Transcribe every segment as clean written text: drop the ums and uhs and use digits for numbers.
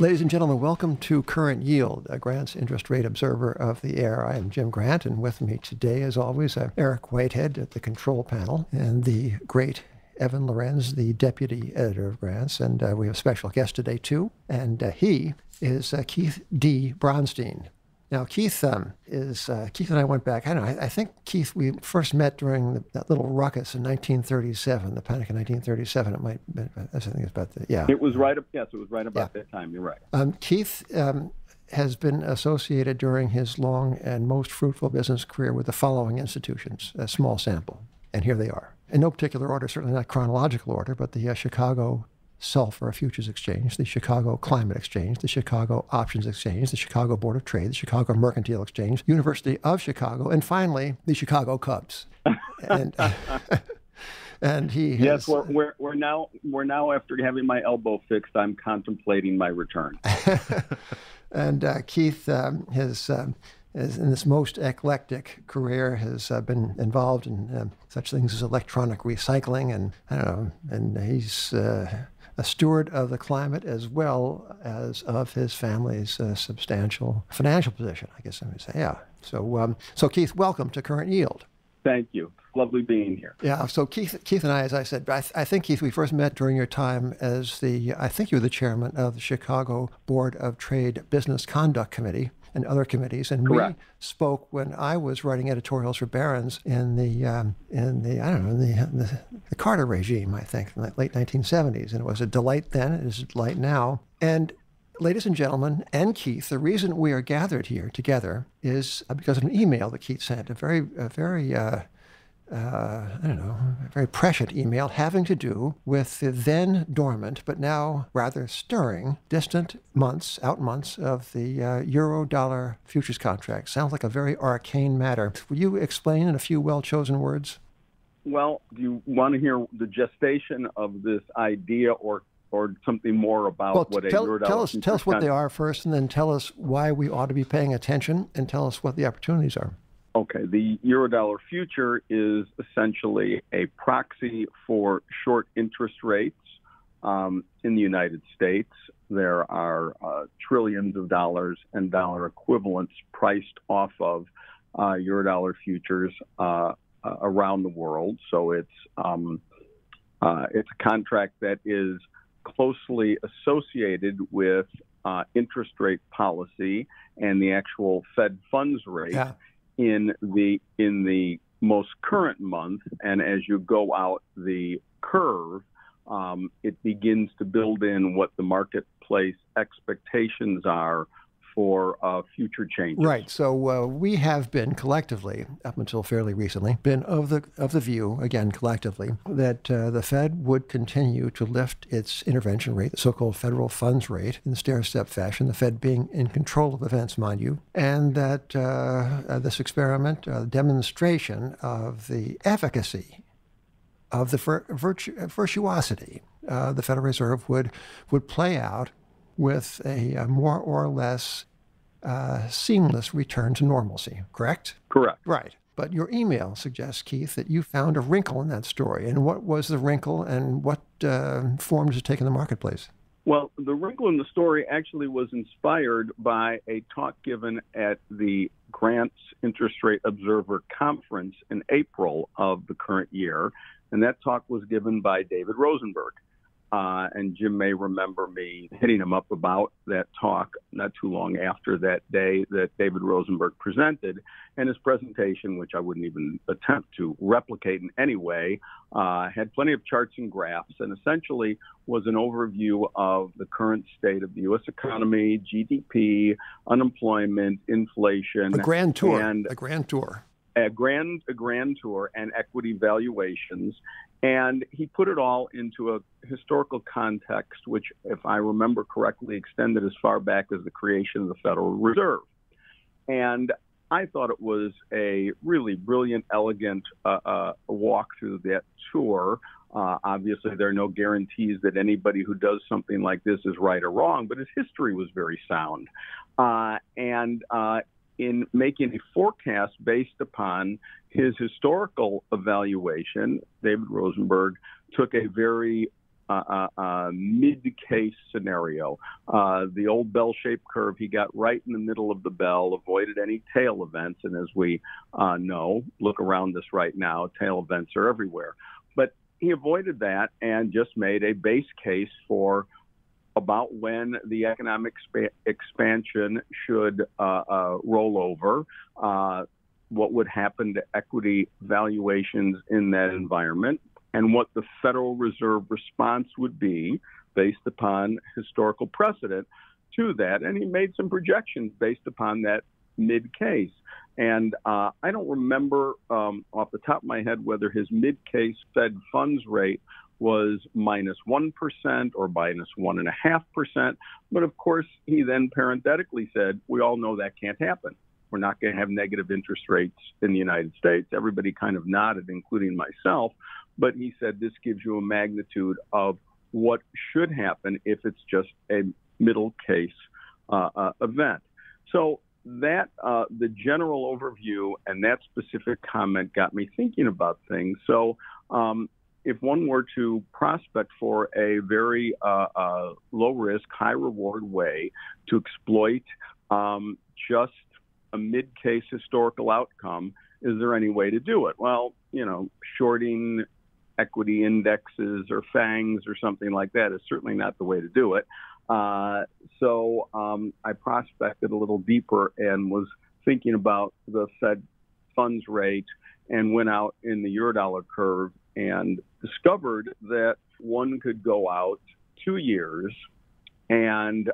Ladies and gentlemen, welcome to Current Yield, Grant's interest rate observer of the air. I am Jim Grant, and with me today, as always, Eric Whitehead at the control panel, and the great Evan Lorenz, the deputy editor of Grant's. And we have a special guest today, too, and he is Keith D. Bronstein. Now, Keith Keith and I went back. I don't know. I think, Keith, we first met during that little ruckus in 1937, the Panic in 1937. It might. I think it's about the It was right. Yes, it was right about that time. You're right. Keith has been associated during his long and most fruitful business career with the following institutions. A small sample, and here they are, in no particular order, certainly not chronological order, but the Chicago Sulfur Futures Exchange, the Chicago Climate Exchange, the Chicago Options Exchange, the Chicago Board of Trade, the Chicago Mercantile Exchange, University of Chicago, and finally the Chicago Cubs. And and he has, yes, we're now after having my elbow fixed, I'm contemplating my return. And Keith has in this most eclectic career has been involved in such things as electronic recycling, and I don't know, and he's a steward of the climate as well as of his family's substantial financial position, I guess I would say. Yeah. So Keith, welcome to Current Yield. Thank you. Lovely being here. Yeah. So Keith and I, as I said, I think, Keith, we first met during your time as I think you were the chairman of the Chicago Board of Trade Business Conduct Committee and other committees, and Correct. We spoke when I was writing editorials for Barron's in the Carter regime, I think, in the late 1970s, and it was a delight then. It is a delight now. And ladies and gentlemen, and Keith, the reason we are gathered here together is because of an email that Keith sent, a very prescient email having to do with the then dormant, but now rather stirring, distant months of the eurodollar futures contract. Sounds like a very arcane matter. Will you explain in a few well-chosen words? Well, do you want to hear the gestation of this idea or something more about what a eurodollar tell us what they are first, and then tell us why we ought to be paying attention, and tell us what the opportunities are. Okay, the eurodollar future is essentially a proxy for short interest rates in the United States. There are trillions of dollars and dollar equivalents priced off of eurodollar futures around the world. So it's a contract that is closely associated with interest rate policy and the actual Fed funds rate. Yeah. In the most current month, and as you go out the curve, it begins to build in what the marketplace expectations are for future changes. Right. So we have been collectively, up until fairly recently, been of the view, again collectively, that the Fed would continue to lift its intervention rate, the so-called federal funds rate, in stair-step fashion, the Fed being in control of events, mind you, and that this experiment, demonstration of the efficacy of the virtuosity, the Federal Reserve would play out with a more or less seamless return to normalcy, correct? Correct. Right. But your email suggests, Keith, that you found a wrinkle in that story. And what was the wrinkle, and what form does it take in the marketplace? Well, the wrinkle in the story actually was inspired by a talk given at the Grant's Interest Rate Observer Conference in April of the current year. And that talk was given by David Rosenberg. And Jim may remember me hitting him up about that talk not too long after that day that David Rosenberg presented. And his presentation, which I wouldn't even attempt to replicate in any way, had plenty of charts and graphs, and essentially was an overview of the current state of the U.S. economy, GDP, unemployment, inflation. A grand tour. A grand tour and equity valuations. And he put it all into a historical context, which, if I remember correctly, extended as far back as the creation of the Federal Reserve. And I thought it was a really brilliant, elegant walk through that tour. Obviously, there are no guarantees that anybody who does something like this is right or wrong, but his history was very sound. In making a forecast based upon his historical evaluation, David Rosenberg took a very mid-case scenario. The old bell-shaped curve, he got right in the middle of the bell, avoided any tail events. And as we know, look around us right now, tail events are everywhere. But he avoided that and just made a base case for about when the economic expansion should roll over, what would happen to equity valuations in that environment, and what the Federal Reserve response would be based upon historical precedent to that. And he made some projections based upon that mid-case. And I don't remember off the top of my head whether his mid-case Fed funds rate was minus 1% or minus 1.5%. But of course, he then parenthetically said, we all know that can't happen. We're not going to have negative interest rates in the United States. Everybody kind of nodded, including myself. But he said this gives you a magnitude of what should happen if it's just a middle case event. So that the general overview and that specific comment got me thinking about things. So if one were to prospect for a very low risk, high reward way to exploit just a mid-case historical outcome, is there any way to do it? Well, shorting equity indexes or FANGs or something like that is certainly not the way to do it. So I prospected a little deeper and was thinking about the Fed funds rate and went out in the eurodollar curve and discovered that one could go out 2 years and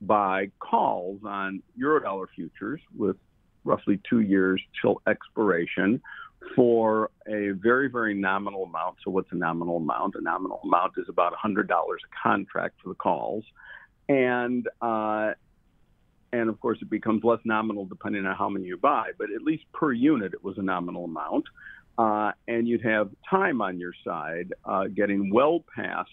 buy calls on eurodollar futures with roughly 2 years till expiration for a very, very nominal amount. So what's a nominal amount? A nominal amount is about $100 a contract for the calls. And of course, it becomes less nominal depending on how many you buy, but at least per unit, it was a nominal amount. And you'd have time on your side, getting well past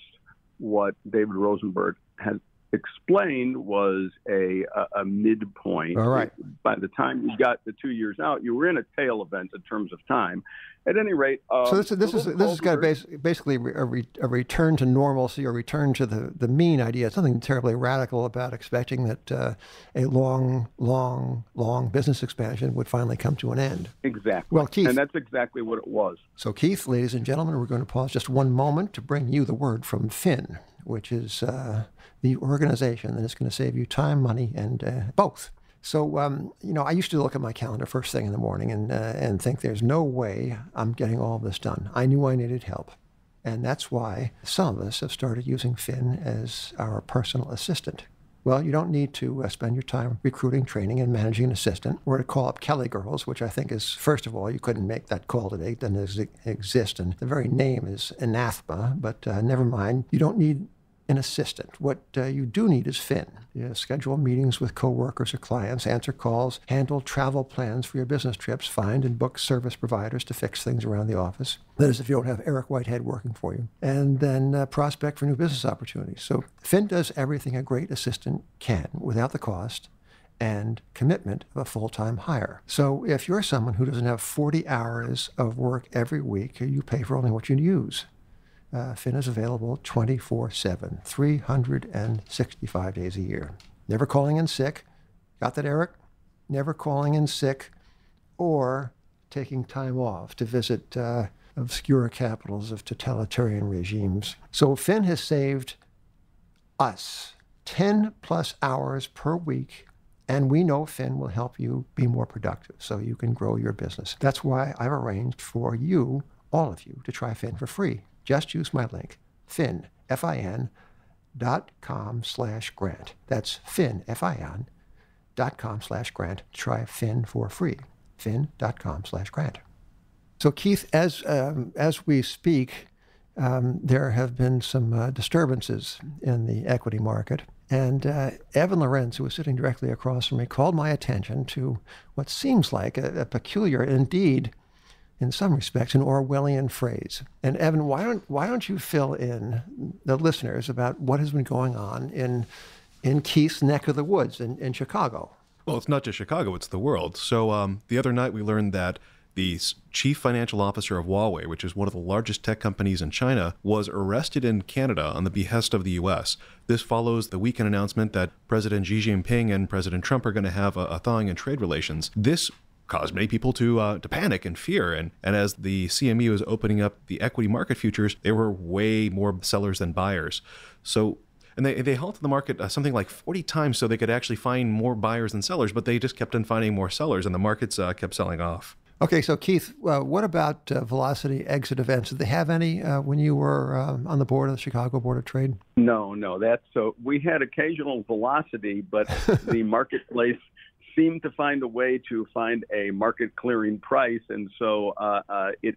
what David Rosenberg has explained was a midpoint. All right. By the time you got the 2 years out, you were in a tail event in terms of time. At any rate, so this is kind of basically a return to normalcy or return to the mean idea. It's nothing terribly radical about expecting that a long business expansion would finally come to an end. Exactly. Well, Keith, and that's exactly what it was. So, Keith, ladies and gentlemen, we're going to pause just one moment to bring you the word from Fin, which is the organization that is going to save you time, money, and both. So, I used to look at my calendar first thing in the morning and think there's no way I'm getting all this done. I knew I needed help. And that's why some of us have started using Fin as our personal assistant. Well, you don't need to spend your time recruiting, training, and managing an assistant, or to call up Kelly Girls, which I think is, first of all, you couldn't make that call today. It doesn't exist, and the very name is anathema, but never mind. You don't need an assistant. What you do need is Fin. You schedule meetings with coworkers or clients, answer calls, handle travel plans for your business trips, find and book service providers to fix things around the office. That is, if you don't have Eric Whitehead working for you. And then prospect for new business opportunities. So Fin does everything a great assistant can without the cost and commitment of a full-time hire. So if you're someone who doesn't have 40 hours of work every week, you pay for only what you use. Fin is available 24/7, 365 days a year. Never calling in sick. Got that, Eric? Never calling in sick or taking time off to visit obscure capitals of totalitarian regimes. So Fin has saved us 10 plus hours per week, and we know Fin will help you be more productive so you can grow your business. That's why I've arranged for you, all of you, to try Fin for free. Just use my link, Fin, fin.com/grant. That's Fin, fin.com/grant. Try Fin for free, fin.com/grant. So Keith, as we speak, there have been some disturbances in the equity market. And Evan Lorenz, who was sitting directly across from me, called my attention to what seems like a peculiar, indeed, in some respects, an Orwellian phrase. And Evan, why don't you fill in the listeners about what has been going on in Keith's neck of the woods in Chicago? Well, it's not just Chicago, it's the world. So the other night we learned that the chief financial officer of Huawei, which is one of the largest tech companies in China, was arrested in Canada on the behest of the U.S. This follows the weekend announcement that President Xi Jinping and President Trump are going to have a thawing in trade relations. This caused many people to panic and fear. And as the CME was opening up the equity market futures, there were way more sellers than buyers. So, and they halted the market something like 40 times so they could actually find more buyers than sellers, but they just kept on finding more sellers, and the markets kept selling off. Okay, so Keith, what about velocity exit events? Did they have any when you were on the board of the Chicago Board of Trade? No. So we had occasional velocity, but the marketplace seemed to find a way to find a market clearing price, and so it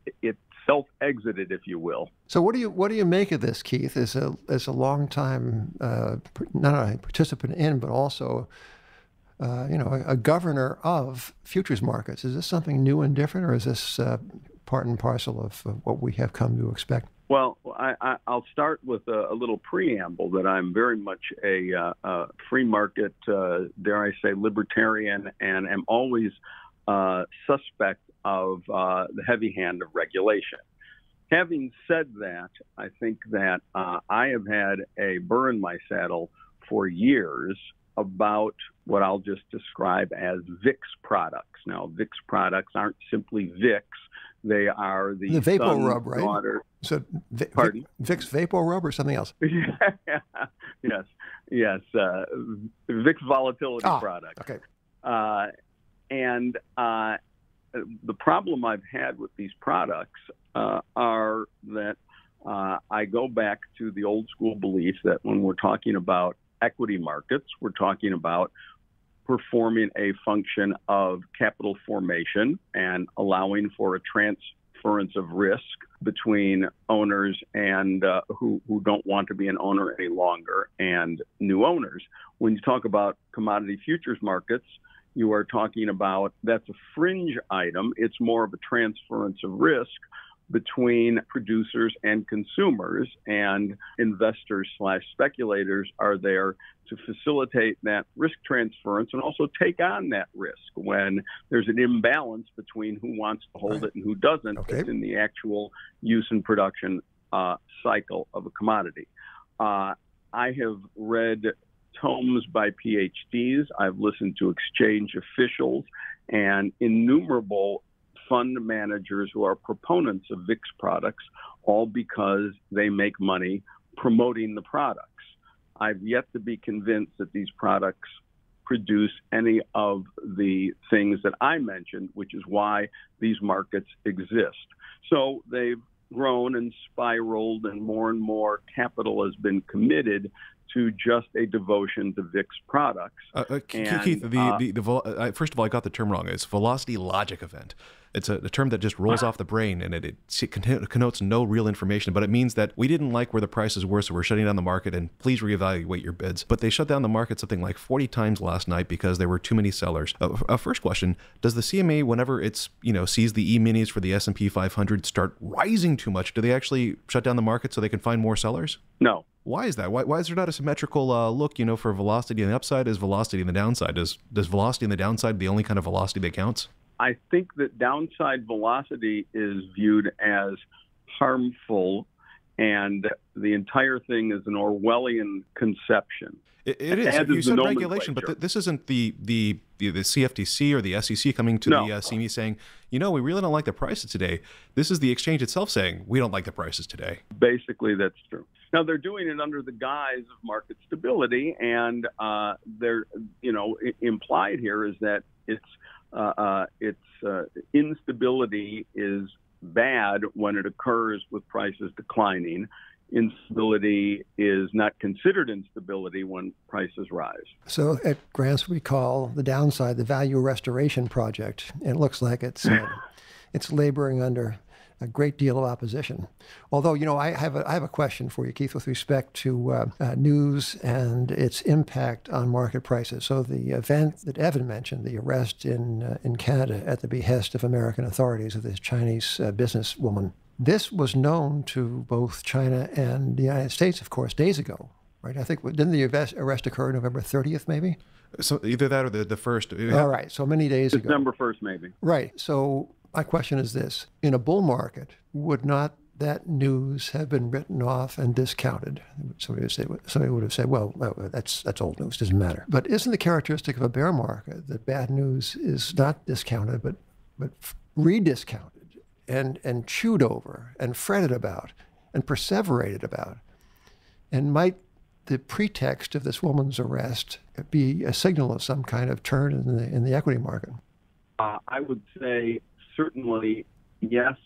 self-exited, if you will. So what do you make of this, Keith? As a long time not only a participant in, but also a governor of futures markets. Is this something new and different, or is this part and parcel of what we have come to expect? Well, I'll start with a little preamble that I'm very much a free market, dare I say, libertarian, and am always suspect of the heavy hand of regulation. Having said that, I think that I have had a burr in my saddle for years about what I'll just describe as VIX products. Now, VIX products aren't simply VIX. They are the vapor rub, right? Daughter. So, Pardon? VIX vapor rub or something else? Yes. VIX volatility products. Okay. And the problem I've had with these products are that I go back to the old school belief that when we're talking about equity markets, we're talking about performing a function of capital formation and allowing for a transference of risk between owners and who don't want to be an owner any longer and new owners. When you talk about commodity futures markets, you are talking about that's a fringe item. It's more of a transference of risk between producers and consumers, and investors/speculators are there to facilitate that risk transference and also take on that risk when there's an imbalance between who wants to hold it and who doesn't. Okay. It's in the actual use and production cycle of a commodity. I have read tomes by PhDs. I've listened to exchange officials and innumerable fund managers who are proponents of VIX products, all because they make money promoting the products. I've yet to be convinced that these products produce any of the things that I mentioned, which is why these markets exist. So they've grown and spiraled, and more capital has been committed to just a devotion to VIX products. Keith, first of all, I got the term wrong. It's velocity logic event. It's a term that just rolls off the brain, and it connotes no real information, but it means that we didn't like where the prices were, so we're shutting down the market, and please reevaluate your bids. But they shut down the market something like 40 times last night because there were too many sellers. First question, does the CME, whenever it's sees the E-minis for the S&P 500 start rising too much, do they actually shut down the market so they can find more sellers? No. Why is that? Why is there not a symmetrical look, for velocity on the upside as velocity on the downside? Does velocity on the downside the only kind of velocity that counts? I think that downside velocity is viewed as harmful, and the entire thing is an Orwellian conception. It is. You said regulation, but this isn't the CFTC or the SEC coming to the CME saying, we really don't like the prices today. This is the exchange itself saying, we don't like the prices today. Basically, that's true. Now, they're doing it under the guise of market stability, and they're, implied here is that instability is bad when it occurs with prices declining. Instability is not considered instability when prices rise. So at grants, we call the downside the value restoration project. And it looks like it's laboring under a great deal of opposition. Although, I have a question for you, Keith, with respect to news and its impact on market prices. So the event that Evan mentioned, the arrest in Canada at the behest of American authorities of this Chinese businesswoman, this was known to both China and the United States, of course, days ago, right? I think, didn't the arrest occur November 30th, maybe? So either that or the first. All right, so many days ago. December 1st, maybe. Right, so My question is this. In a bull market, would not that news have been written off and discounted? Somebody would have said, well, that's old news, doesn't matter. But isn't the characteristic of a bear market that bad news is not discounted, but rediscounted and chewed over and fretted about and perseverated about? And might the pretext of this woman's arrest be a signal of some kind of turn in the equity market? I would say certainly yes,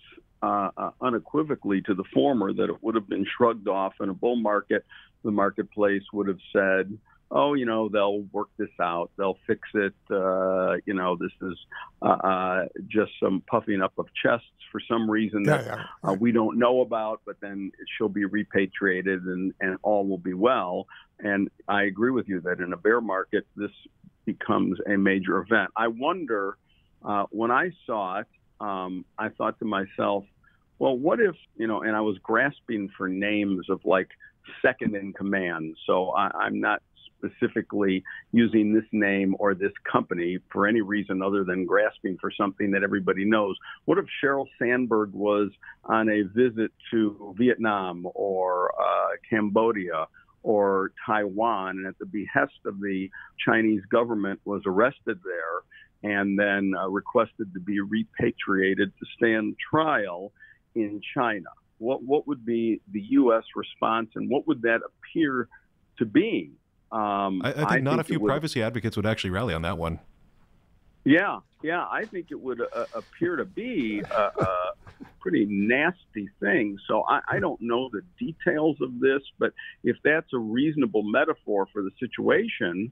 unequivocally to the former, that it would have been shrugged off in a bull market. The marketplace would have said, oh, they'll work this out. They'll fix it. This is just some puffing up of chests for some reason that we don't know about, but then she'll be repatriated and all will be well. And I agree with you that in a bear market, this becomes a major event. I wonder, when I saw it, I thought to myself, well, what if, and I was grasping for names of like second in command. So I'm not specifically using this name or this company for any reason other than grasping for something that everybody knows. What if Sheryl Sandberg was on a visit to Vietnam or Cambodia or Taiwan, and at the behest of the Chinese government was arrested there and then requested to be repatriated to stand trial in China? What would be the U.S. response, and what would that appear to be? I think not a few privacy advocates would actually rally on that one. Yeah, I think it would appear to be a pretty nasty thing. So I don't know the details of this, but if that's a reasonable metaphor for the situation,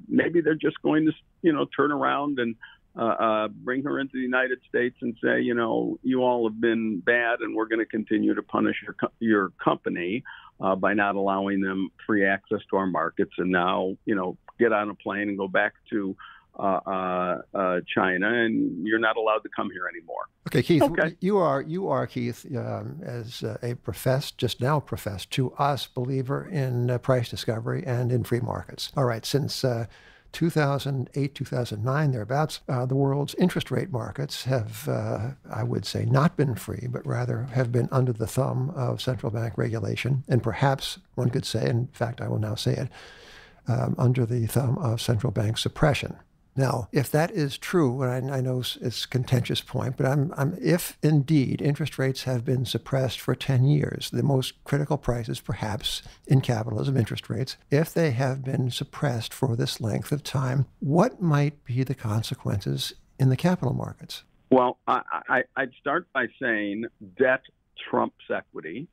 maybe they're just going to, turn around and bring her into the United States and say, you all have been bad, and we're going to continue to punish your company by not allowing them free access to our markets. And now, get on a plane and go back to China, and you're not allowed to come here anymore. Okay, Keith, you are Keith, as a just now professed to us believer in price discovery and in free markets. All right, since 2008, 2009, thereabouts, the world's interest rate markets have, I would say, not been free, but rather have been under the thumb of central bank regulation, and perhaps one could say, in fact, I will now say it, under the thumb of central bank suppression. Now, if that is true, and I know it's a contentious point, but if indeed interest rates have been suppressed for 10 years, the most critical prices perhaps in capitalism, interest rates, if they have been suppressed for this length of time, what might be the consequences in the capital markets? Well, I'd start by saying debt trumps equity.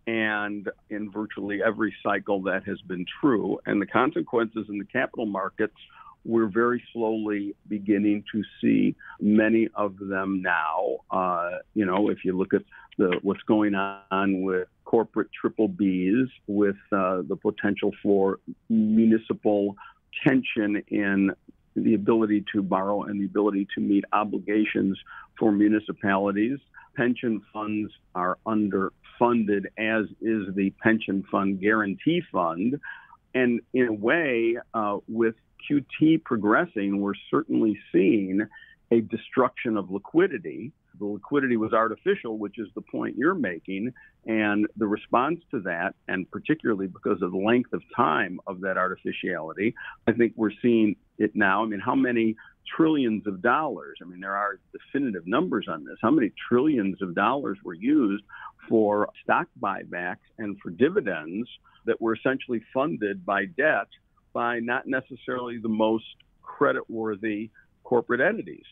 And in virtually every cycle that has been true. And the consequences in the capital markets, we're very slowly beginning to see many of them now. If you look at what's going on with corporate triple Bs, with the potential for municipal tension in the ability to borrow and the ability to meet obligations for municipalities. Pension funds are underfunded, as is the pension fund guarantee fund. And in a way, with QT progressing, we're certainly seeing a destruction of liquidity. The liquidity was artificial, which is the point you're making. And the response to that, and particularly because of the length of time of that artificiality, I think we're seeing it now. I mean, how many trillions of dollars? I mean, there are definitive numbers on this. How many trillions of dollars were used for stock buybacks and for dividends that were essentially funded by debt by not necessarily the most creditworthy corporate entities?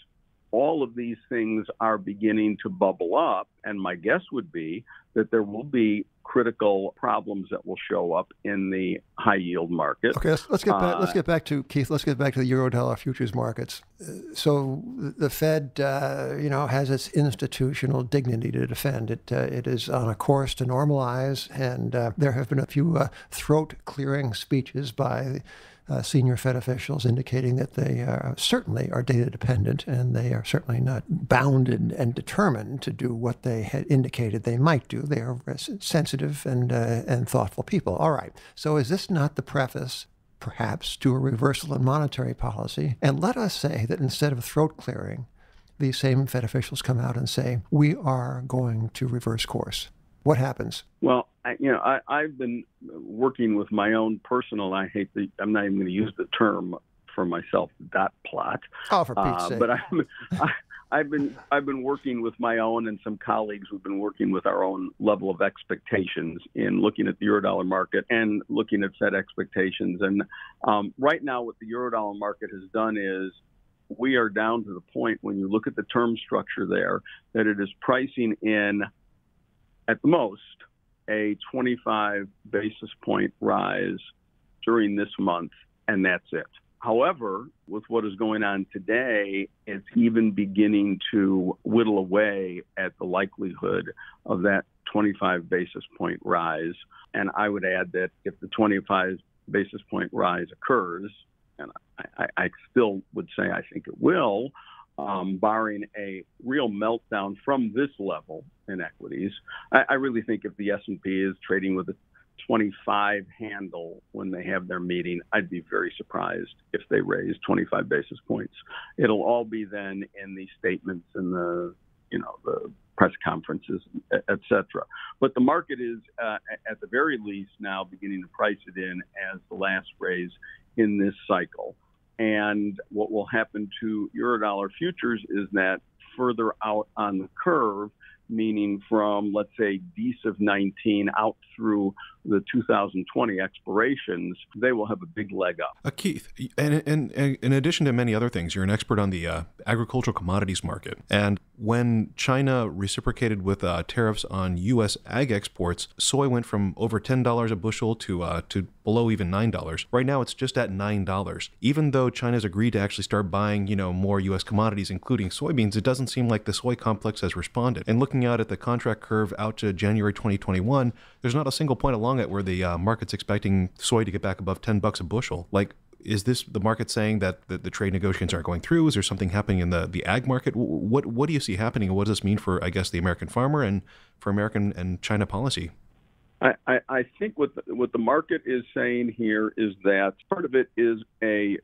All of these things are beginning to bubble up, and my guess would be that there will be critical problems that will show up in the high yield market. Okay, let's get back to Keith. Let's get back to the eurodollar futures markets. So the Fed, has its institutional dignity to defend. It is on a course to normalize, and there have been a few throat-clearing speeches by senior Fed officials indicating that they certainly are data dependent, and they are certainly not bound and determined to do what they had indicated they might do. They are sensitive and thoughtful people. All right. So is this not the perhaps to a reversal in monetary policy. And let us say that instead of throat clearing, these same Fed officials come out and say, we are going to reverse course. What happens? Well, I've been working with my own personal, I'm not even going to use the term for myself, dot plot. Oh, for Pete's sake. But I've been working with my own and some colleagues who've been working with our own level of expectations in looking at the eurodollar market and looking at Fed expectations. And right now what the eurodollar market has done is we are down to the point when you look at the term structure there that it is pricing in at the most a 25 basis point rise during this month, and that's it. However, with what is going on today, it's even beginning to whittle away at the likelihood of that 25 basis point rise. And I would add that if the 25 basis point rise occurs, and I still would say I think it will, barring a real meltdown from this level in equities, I really think if the S&P is trading with a 25 handle when they have their meeting, I'd be very surprised if they raise 25 basis points. It'll all be then in the statements and the press conferences, et cetera. But the market is, at the very least now, beginning to price it in as the last raise in this cycle. And what will happen to eurodollar futures is that further out on the curve, meaning from, let's say, DCIV 19 out through the 2020 expirations, they will have a big leg up. Keith, and in addition to many other things, you're an expert on the agricultural commodities market. And when China reciprocated with tariffs on U.S. ag exports, soy went from over $10 a bushel to below even $9. Right now, it's just at $9. Even though China's agreed to actually start buying, more U.S. commodities, including soybeans, it doesn't seem like the soy complex has responded. And looking out at the contract curve out to January 2021, there's not a single point along it where the market's expecting soy to get back above $10 a bushel. Like, is this the market saying that the trade negotiations aren't going through? Is there something happening in the ag market? What do you see happening, and what does this mean for, I guess, the American farmer and for American and China policy? I think what the market is saying here is that part of it is a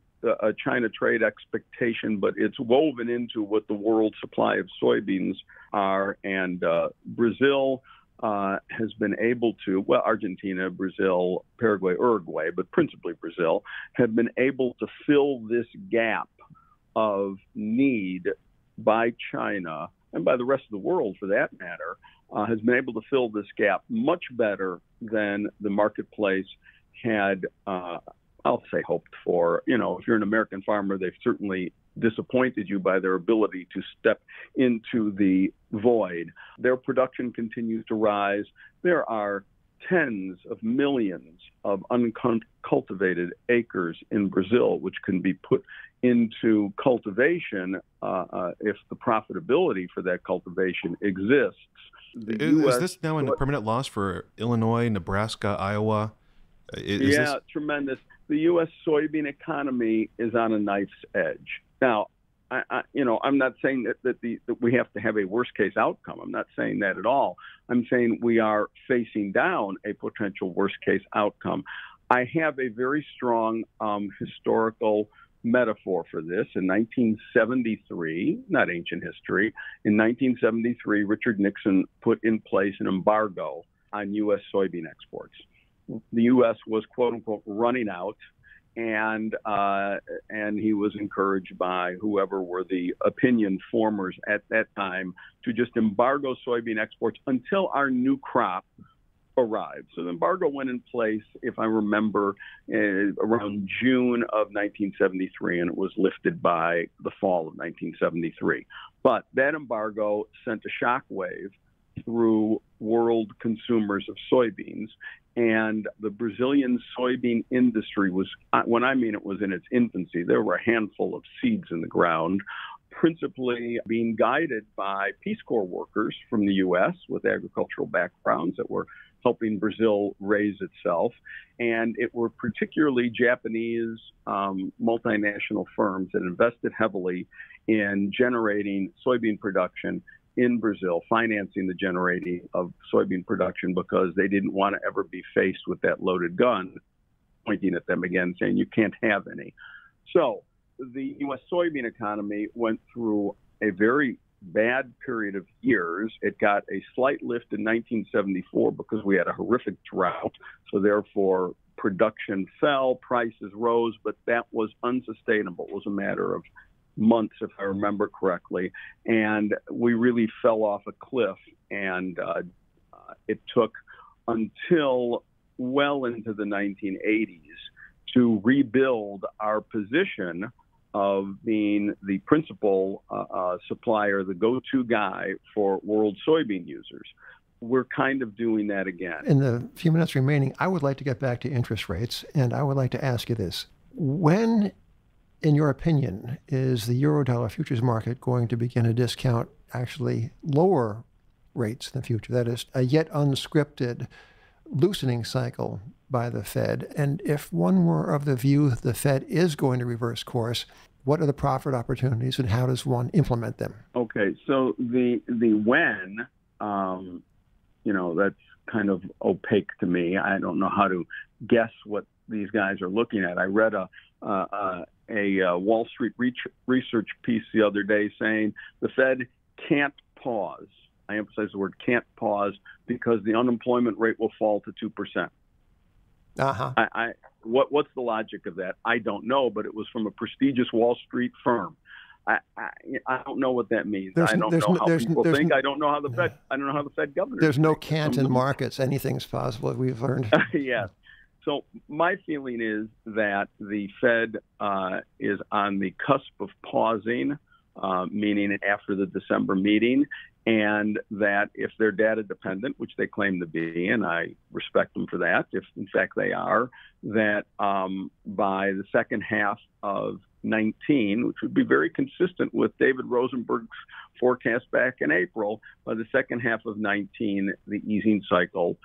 China trade expectation, but it's woven into what the world supply of soybeans are. And Brazil has been able to, Argentina, Brazil, Paraguay, Uruguay, but principally Brazil, have been able to fill this gap of need by China and by the rest of the world, for that matter, has been able to fill this gap much better than the marketplace had, I'll say, hoped for. If you're an American farmer, they've certainly disappointed you by their ability to step into the void. Their production continues to rise. There are tens of millions of uncultivated acres in Brazil, which can be put into cultivation if the profitability for that cultivation exists. Is this now a permanent loss for Illinois, Nebraska, Iowa? Tremendous. The U.S. soybean economy is on a knife's edge. Now, I'm not saying that we have to have a worst case outcome. I'm not saying that at all. I'm saying we are facing down a potential worst case outcome. I have a very strong historical metaphor for this. In 1973, not ancient history, in 1973, Richard Nixon put in place an embargo on U.S. soybean exports. The U.S. was, quote unquote, running out, and he was encouraged by whoever were the opinion formers at that time to just embargo soybean exports until our new crop arrived. So the embargo went in place, if I remember, around June of 1973, and it was lifted by the fall of 1973. But that embargo sent a shockwave through world consumers of soybeans, and the Brazilian soybean industry was, when I mean it was in its infancy, there were a handful of seeds in the ground, principally being guided by Peace Corps workers from the U.S. with agricultural backgrounds that were helping Brazil raise itself. And it were particularly Japanese multinational firms that invested heavily in generating soybean production in Brazil, financing the generating of soybean production because they didn't want to ever be faced with that loaded gun pointing at them again, saying you can't have any. So the U.S. soybean economy went through a very bad period of years. It got a slight lift in 1974 because we had a horrific drought. So therefore, production fell, prices rose, but that was unsustainable. It was a matter of months, if I remember correctly. And we really fell off a cliff. And it took until well into the 1980s to rebuild our position of being the principal supplier, the go-to guy for world soybean users. We're kind of doing that again. In the few minutes remaining, I would like to get back to interest rates, and I would like to ask you this. When, in your opinion, is the eurodollar futures market going to begin to discount actually lower rates in the future? That is, a yet unscripted loosening cycle by the Fed. And if one were of the view that the Fed is going to reverse course, what are the profit opportunities and how does one implement them? Okay, so the when, that's kind of opaque to me. I don't know how to guess what these guys are looking at. I read a Wall Street research piece the other day saying the Fed can't pause. I emphasize the word can't pause because the unemployment rate will fall to 2%. Uh-huh. What's the logic of that? I don't know, but it was from a prestigious Wall Street firm. I don't know what that means. I don't know how people think. I don't know how the Fed. I don't know how the Fed governors. There's no cant in markets. Anything's possible. We've learned. Yes. So my feeling is that the Fed is on the cusp of pausing, meaning after the December meeting, and that if they're data dependent, which they claim to be, and I respect them for that, if in fact they are, that by the second half of 19, which would be very consistent with David Rosenberg's forecast back in April, by the second half of 19, the easing cycle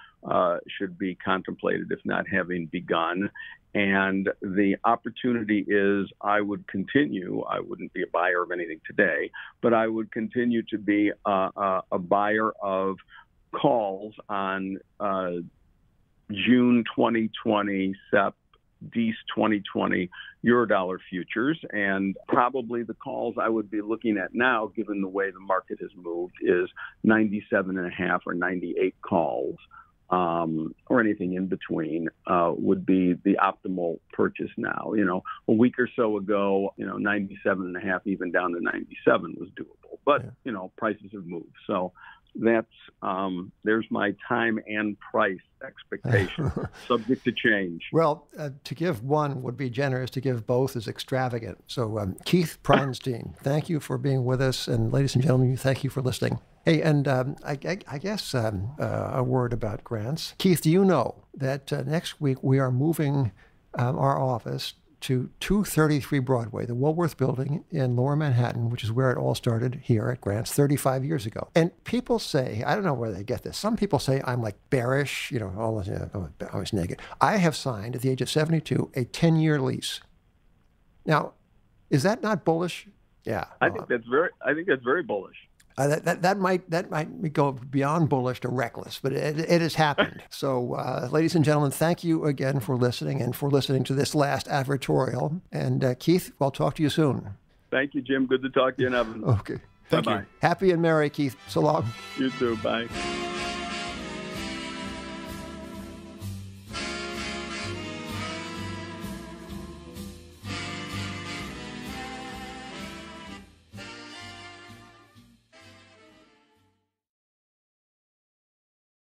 should be contemplated, if not having begun. And the opportunity is I would continue, I wouldn't be a buyer of anything today, but I would continue to be a buyer of calls on June 2020 SEP, DEES 2020 eurodollar futures. And probably the calls I would be looking at now, given the way the market has moved, is 97.5 or 98 calls. Or anything in between would be the optimal purchase now. A week or so ago, 97.5, even down to 97 was doable. But, prices have moved. So that's there's my time and price expectation, subject to change. Well, to give one would be generous. To give both is extravagant. So Keith Bronstein, thank you for being with us. And ladies and gentlemen, thank you for listening. Hey, and I guess a word about grants. Keith, do you know that next week we are moving our office to 233 Broadway, the Woolworth Building in Lower Manhattan, which is where it all started here at Grants 35 years ago. And people say, I don't know where they get this. Some people say I'm like bearish, always negative. I have signed at the age of 72 a 10-year lease. Now, is that not bullish? Yeah. I think that's very bullish. That might go beyond bullish to reckless, but it has happened. So, ladies and gentlemen, thank you again for listening and for listening to this last advertorial. And Keith, I'll talk to you soon. Thank you, Jim. Good to talk to you, Evan. Okay. Thank Bye-bye. you. Happy and merry, Keith. So long. You too. Bye.